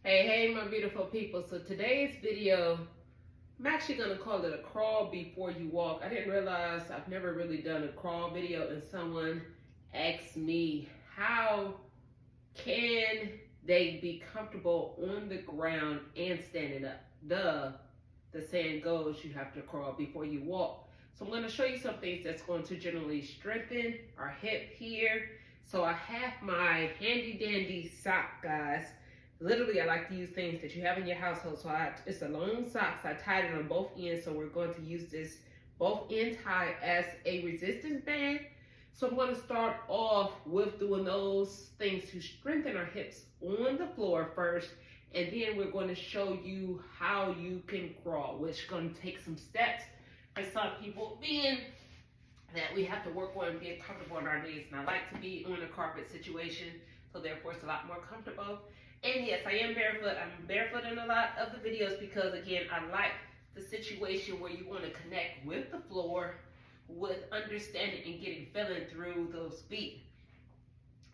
Hey, my beautiful people. So today's video, I'm actually going to call it a crawl before you walk. I didn't realize I've never really done a crawl video, and someone asked me, how can they be comfortable on the ground and standing up? The saying goes, you have to crawl before you walk. So I'm going to show you some things that's going to generally strengthen our hip here. So I have my handy dandy sock, guys. Literally, I like to use things that you have in your household. So it's a long socks. I tied it on both ends. So we're going to use this both end tie as a resistance band. So I'm going to start off with doing those things to strengthen our hips on the floor first. And then we're going to show you how you can crawl, which is going to take some steps for some people, being that we have to work on being comfortable on our knees. And I like to be on a carpet situation, so therefore it's a lot more comfortable. And yes, I am barefoot. I'm barefoot in a lot of the videos because, again, I like the situation where you want to connect with the floor, with understanding and getting feeling through those feet.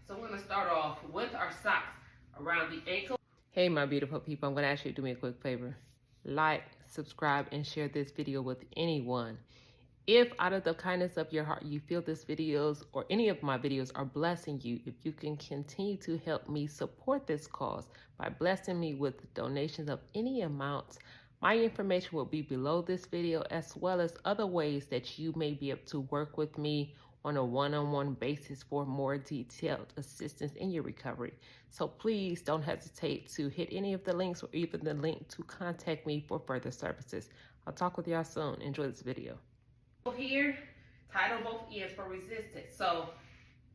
So we're going to start off with our socks around the ankle. Hey, my beautiful people, I'm going to ask you to do me a quick favor. Like, subscribe, and share this video with anyone. If out of the kindness of your heart you feel this videos or any of my videos are blessing you, if you can continue to help me support this cause by blessing me with donations of any amounts, my information will be below this video, as well as other ways that you may be able to work with me on a one-on-one basis for more detailed assistance in your recovery. So please don't hesitate to hit any of the links or even the link to contact me for further services. I'll talk with y'all soon. Enjoy this video. Here, tied on both ends for resistance. So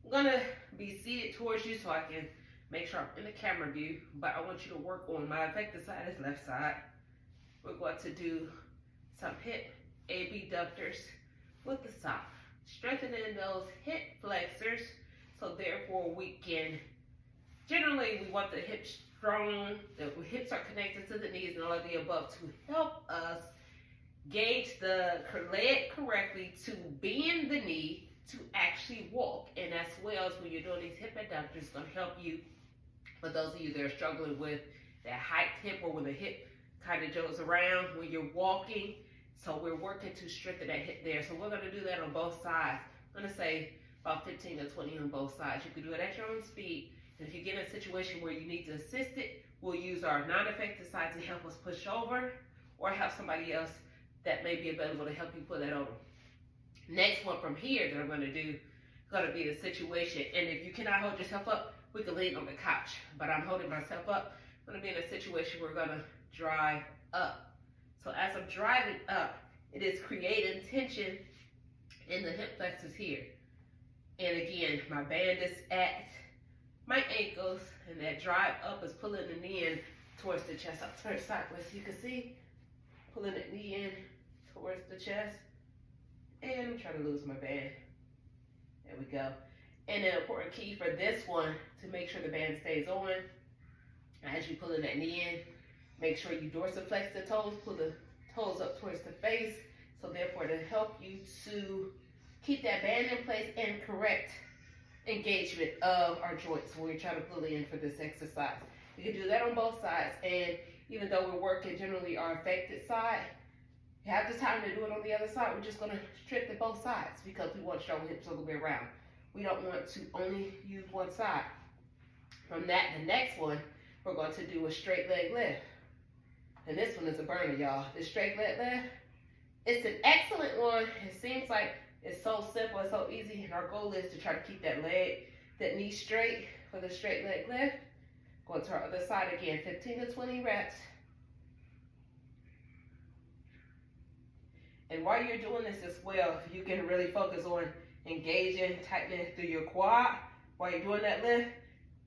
I'm gonna be seated towards you so I can make sure I'm in the camera view, but I want you to work on my effective side is left side. We're going to do some hip abductors with the sock, strengthening those hip flexors, so therefore we can, generally we want the hips strong, the hips are connected to the knees and all of the above to help us gauge the leg correctly to bend the knee to actually walk. And as well as when you're doing these hip abductors, it's going to help you, for those of you that are struggling with that height hip or when the hip kind of jolts around when you're walking. So we're working to strengthen that hip there. So we're going to do that on both sides. I'm going to say about 15 to 20 on both sides. You can do it at your own speed. And if you get in a situation where you need to assist it, we'll use our non-effective side to help us push over, or have somebody else that may be available to help you put that over. Next one from here that I'm going to do is going to be the situation, and if you cannot hold yourself up, we can lean on the couch, but I'm holding myself up. I'm going to be in a situation where we're going to drive up. So as I'm driving up, it is creating tension in the hip flexors here. And again, my band is at my ankles, and that drive up is pulling the knee in towards the chest. I'll turn sideways so you can see. Pulling the knee in towards the chest, and I'm trying to lose my band. There we go. And an important key for this one, to make sure the band stays on, as you pull in that knee in, make sure you dorsiflex the toes, pull the toes up towards the face, so therefore to help you to keep that band in place and correct engagement of our joints when we're trying to pull in for this exercise. You can do that on both sides, and even though we're working generally our affected side, you have the time to do it on the other side. We're just going to strengthen both sides because we want strong hips all the way around. We don't want to only use one side. From that, the next one, we're going to do a straight leg lift. And this one is a burner, y'all. This straight leg lift, it's an excellent one. It seems like it's so simple, it's so easy. And our goal is to try to keep that knee straight for the straight leg lift. Going to our other side again, 15 to 20 reps. And while you're doing this as well, you can really focus on engaging, tightening through your quad while you're doing that lift.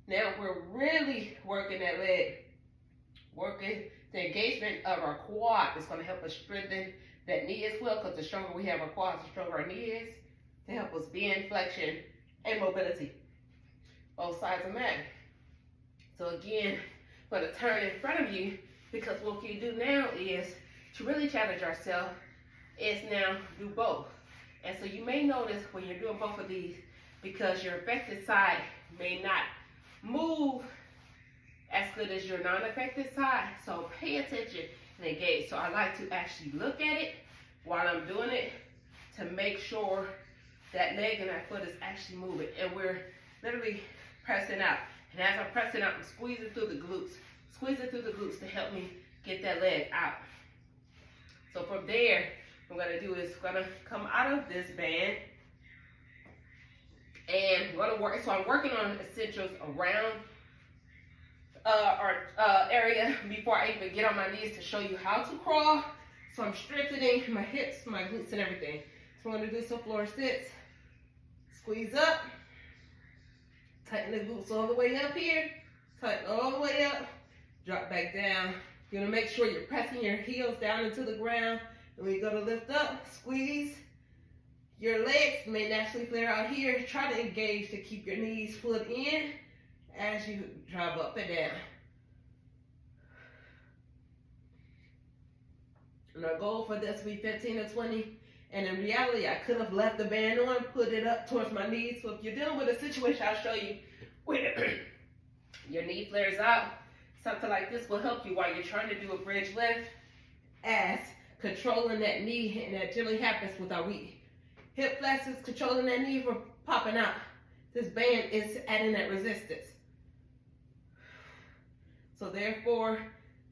Now we're really working that leg, working the engagement of our quad. It's going to help us strengthen that knee as well, because the stronger we have our quads, the stronger our knee is, to help us bend, flexion, and mobility. Both sides of that. So again, I'm going to turn in front of you, because what we do now is to really challenge ourselves is now do both. And so you may notice when you're doing both of these, because your affected side may not move as good as your non-affected side. So pay attention and engage. So I like to actually look at it while I'm doing it to make sure that leg and that foot is actually moving. And we're literally pressing out. And as I'm pressing out, I'm squeezing through the glutes. Squeezing through the glutes to help me get that leg out. So from there, what I'm gonna do is gonna come out of this band and I'm gonna work. So I'm working on essentials around our area before I even get on my knees to show you how to crawl. So I'm strengthening my hips, my glutes, and everything. So I'm gonna do some floor sits. Squeeze up. Tighten the glutes all the way up here. Tighten all the way up. Drop back down. You're gonna make sure you're pressing your heels down into the ground. And when you go to lift up, squeeze. Your legs may naturally flare out here. Try to engage to keep your knees flipped in as you drive up and down. And our goal for this will be 15 to 20. And in reality, I could have left the band on, put it up towards my knees. So if you're dealing with a situation, I'll show you where your knee flares out. Something like this will help you while you're trying to do a bridge lift, as controlling that knee, and that generally happens with our weak hip flexors, controlling that knee from popping out. This band is adding that resistance. So therefore,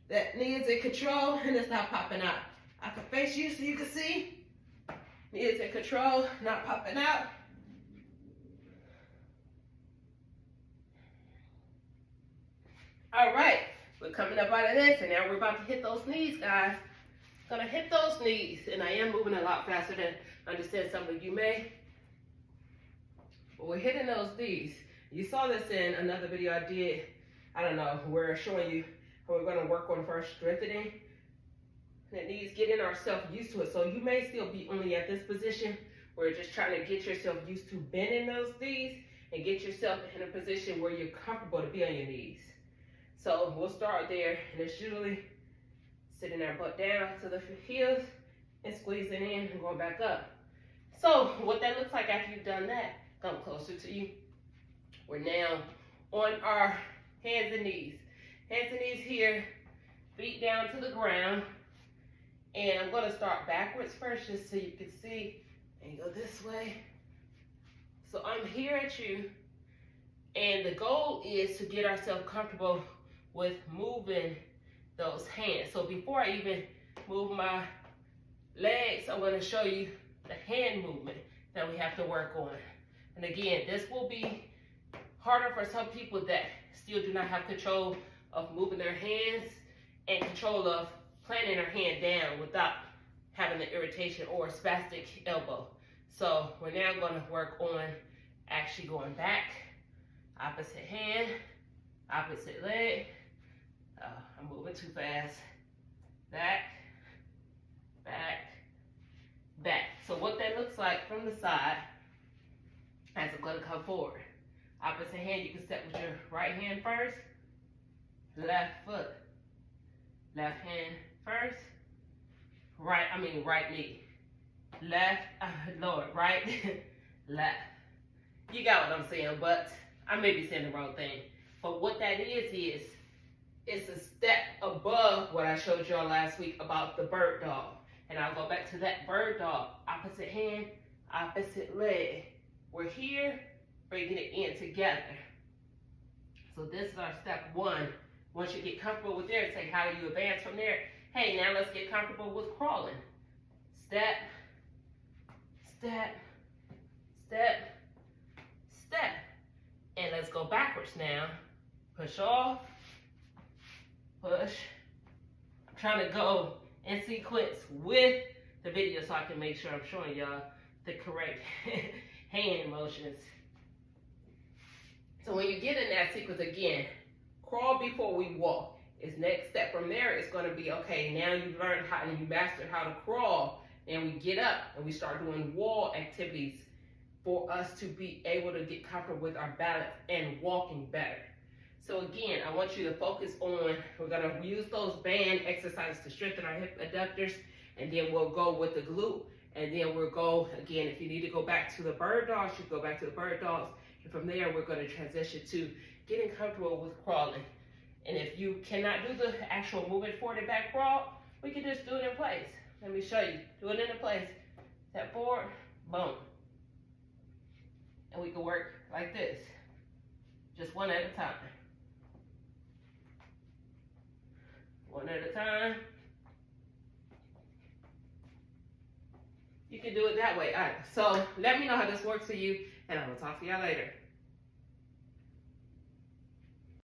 that knee is in control and it's not popping out. I can face you so you can see. Knee is in control, not popping out. All right, we're coming up out of this, and now we're about to hit those knees, guys. Gonna hit those knees, and I am moving a lot faster than I understand some of you may. But we're hitting those knees. You saw this in another video I did, I don't know, we're showing you how we're gonna work on first strengthening the knees, getting ourselves used to it. So you may still be only at this position where you're just trying to get yourself used to bending those knees and get yourself in a position where you're comfortable to be on your knees. So we'll start there, and it's usually sitting our butt down to the heels and squeezing in and going back up. So what that looks like after you've done that, come closer to you. We're now on our hands and knees. Hands and knees here, feet down to the ground. And I'm gonna start backwards first just so you can see, and go this way. So I'm here at you, and the goal is to get ourselves comfortable with moving those hands. So before I even move my legs, I'm going to show you the hand movement that we have to work on. And again, this will be harder for some people that still do not have control of moving their hands and control of planting their hand down without having the irritation or spastic elbow. So we're now going to work on actually going back, opposite hand, opposite leg. I'm moving too fast. Back, back, back. So what that looks like from the side, as I'm going to come forward. Opposite hand, you can step with your right hand first, left foot. Left hand first, right knee. Left, Lord, right, left. You got what I'm saying, but I may be saying the wrong thing. But what that is it's a step above what I showed y'all last week about the bird dog. And I'll go back to that bird dog. Opposite hand, opposite leg. We're here, bringing it in together. So this is our step one. Once you get comfortable with there, say, how do you advance from there? Hey, now let's get comfortable with crawling. Step, step, step, step. And let's go backwards now. Push off, push. I'm trying to go in sequence with the video so I can make sure I'm showing y'all the correct hand motions. So when you get in that sequence again, crawl before we walk is next step. From there, it's going to be, okay, now you've learned how and you mastered how to crawl, and we get up and we start doing wall activities for us to be able to get comfortable with our balance and walking better. So again, I want you to focus on, we're going to use those band exercises to strengthen our hip adductors, and then we'll go with the glute, and then we'll go, again, if you need to go back to the bird dogs, you go back to the bird dogs, and from there, we're going to transition to getting comfortable with crawling. And if you cannot do the actual moving forward and back crawl, we can just do it in place. Let me show you. Do it in place. Step forward, boom. And we can work like this. Just one at a time. One at a time. You can do it that way. All right, so let me know how this works for you, and I will talk to y'all later.